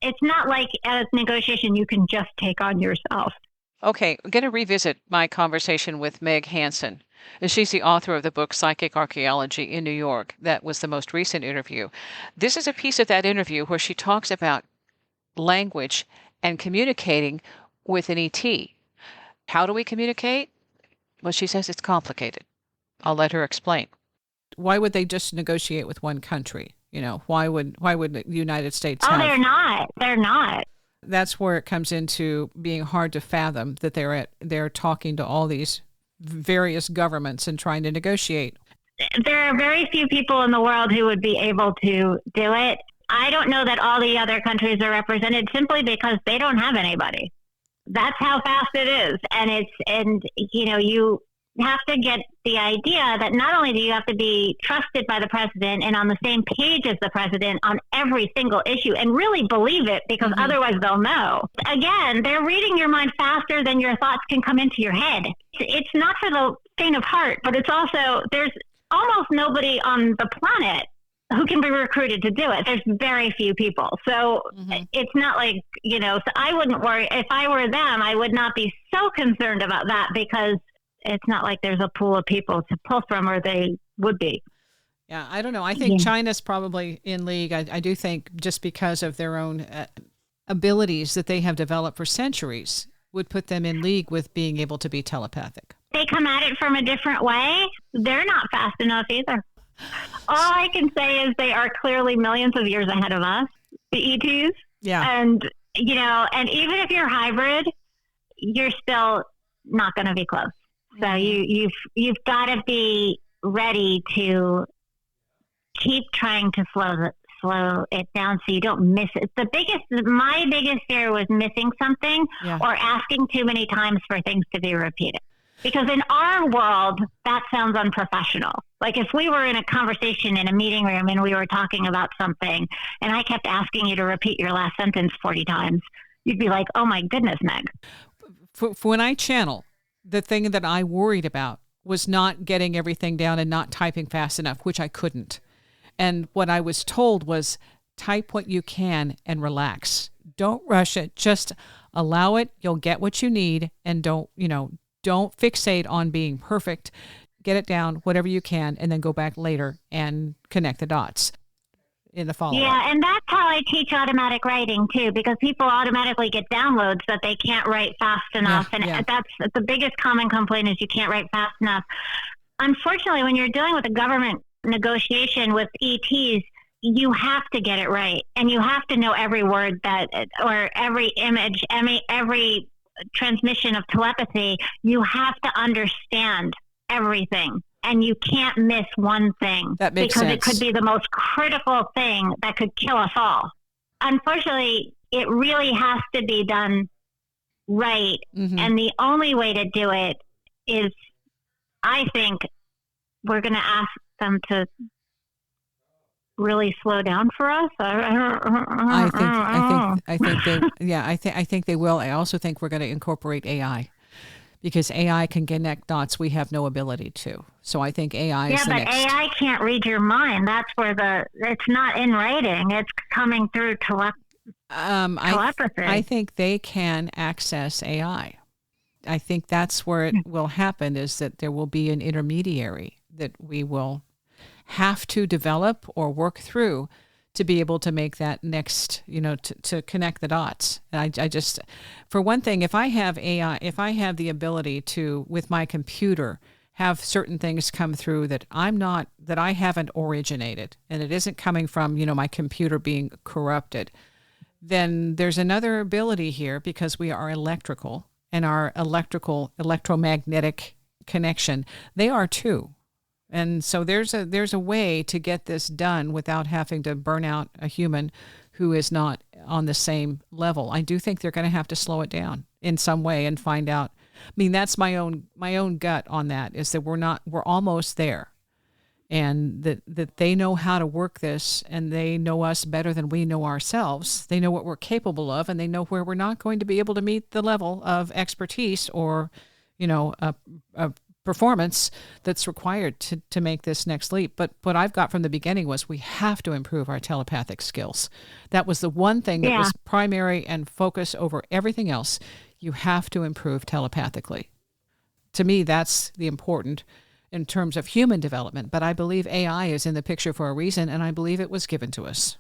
It's not like a negotiation you can just take on yourself. Okay, I'm going to revisit my conversation with Meg Hansen. She's the author of the book Psychic Archaeology in New York. That was the most recent interview. This is a piece of that interview where she talks about language and communicating with an ET. How do we communicate? Well, she says it's complicated. I'll let her explain. Why would they just negotiate with one country? Why would the United States Oh, have? they're not. They're not. That's where it comes into being hard to fathom that they're talking to all these various governments and trying to negotiate. There are very few people in the world who would be able to do it. I don't know that all the other countries are represented simply because they don't have anybody. That's how fast it is. And you have to get the idea that not only do you have to be trusted by the president and on the same page as the president on every single issue and really believe it, because otherwise they'll know. Again, they're reading your mind faster than your thoughts can come into your head. It's not for the faint of heart, but it's also, there's almost nobody on the planet who can be recruited to do it. There's very few people. So it's not like, so I wouldn't worry. If I were them, I would not be so concerned about that, because it's not like there's a pool of people to pull from, or they would be. Yeah, I don't know. I think China's probably in league. I do think just because of their own abilities that they have developed for centuries would put them in league with being able to be telepathic. They come at it from a different way. They're not fast enough either. All I can say is they are clearly millions of years ahead of us, the ETs. Yeah. And even if you're hybrid, you're still not going to be close. So you've got to be ready to keep trying to slow it down so you don't miss it. My biggest fear was missing something or asking too many times for things to be repeated. Because in our world, that sounds unprofessional. Like if we were in a conversation in a meeting room and we were talking about something and I kept asking you to repeat your last sentence 40 times, you'd be like, oh my goodness, Meg. For when I channel, the thing that I worried about was not getting everything down and not typing fast enough, which I couldn't. And what I was told was type what you can and relax. Don't rush it. Just allow it. You'll get what you need, and don't fixate on being perfect. Get it down, whatever you can, and then go back later and connect the dots in the follow-up. Yeah, and that's how I teach automatic writing too, because people automatically get downloads that they can't write fast enough. That's the biggest common complaint, is you can't write fast enough. Unfortunately, when you're dealing with a government negotiation with ETs, you have to get it right. And you have to know every word or every image, every transmission of telepathy. You have to understand everything. And you can't miss one thing. That makes sense. Because it could be the most critical thing that could kill us all. Unfortunately, it really has to be done right. And the only way to do it is, I think, we're going to ask them to really slow down for us. I think they will. I also think we're going to incorporate AI. Because AI can connect dots we have no ability to. So I think AI is the next. Yeah, but AI can't read your mind. That's where it's not in writing. It's coming through telepathy. I think they can access AI. I think that's where it will happen, is that there will be an intermediary that we will have to develop or work through to be able to make that next, to connect the dots. And I just, for one thing, if I have AI, if I have the ability to, with my computer, have certain things come through that I haven't originated, and it isn't coming from, my computer being corrupted, then there's another ability here, because we are electrical, and our electromagnetic connection, they are too. And so there's a way to get this done without having to burn out a human who is not on the same level. I do think they're going to have to slow it down in some way and find out. I mean, that's my own gut on that, is that we're almost there, and that they know how to work this, and they know us better than we know ourselves. They know what we're capable of, and they know where we're not going to be able to meet the level of expertise or, a performance that's required to make this next leap. But what I've got from the beginning was we have to improve our telepathic skills. That was the one thing that was primary and focus over everything else. You have to improve telepathically. To me, that's the important in terms of human development. But I believe AI is in the picture for a reason, and I believe it was given to us.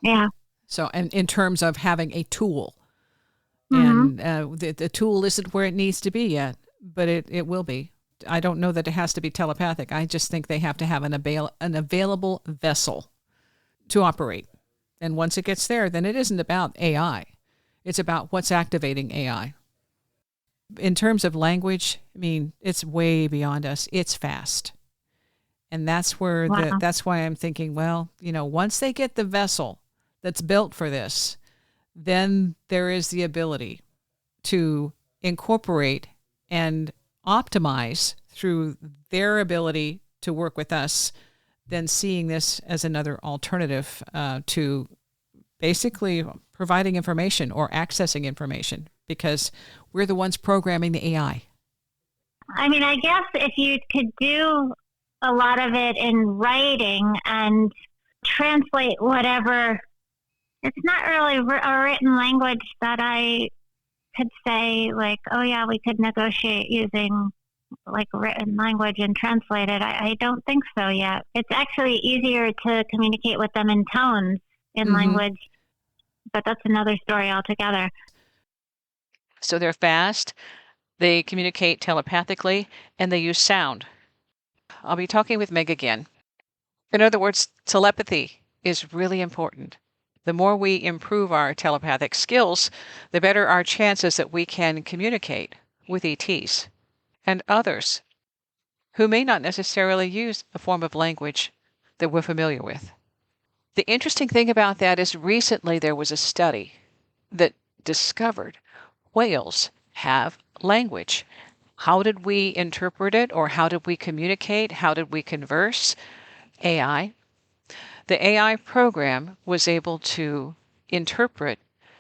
Yeah. So, and in terms of having a tool, and the tool isn't where it needs to be yet, but it will be. I don't know that it has to be telepathic. I just think they have to have an available vessel to operate. And once it gets there, then it isn't about AI. It's about what's activating AI. In terms of language, I mean, it's way beyond us. It's fast. And that's where that's why I'm thinking, well, once they get the vessel that's built for this, then there is the ability to incorporate and optimize through their ability to work with us, then seeing this as another alternative to basically providing information or accessing information, because we're the ones programming the AI. I mean, I guess if you could do a lot of it in writing and translate whatever, it's not really a written language that I could say, like, oh yeah, we could negotiate using like written language and translate it. I don't think so yet. It's actually easier to communicate with them in tones in language, but that's another story altogether. So they're fast, they communicate telepathically, and they use sound. I'll be talking with Meg again. In other words, telepathy is really important. The more we improve our telepathic skills, the better our chances that we can communicate with ETs and others who may not necessarily use a form of language that we're familiar with. The interesting thing about that is recently there was a study that discovered whales have language. How did we interpret it, or how did we communicate? How did we converse? AI. The AI program was able to interpret,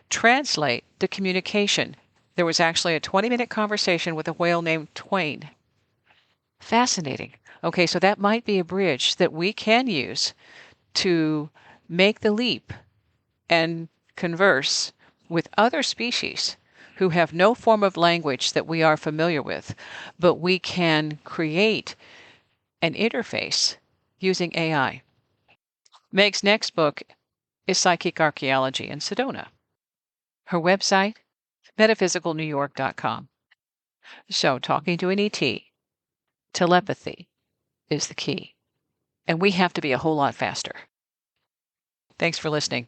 translate the communication. There was actually a 20-minute conversation with a whale named Twain. Fascinating. Okay, so that might be a bridge that we can use to make the leap and converse with other species who have no form of language that we are familiar with, but we can create an interface using AI. Meg's next book is Psychic Archaeology in Sedona. Her website, metaphysicalnewyork.com. So, talking to an ET, telepathy is the key. And we have to be a whole lot faster. Thanks for listening.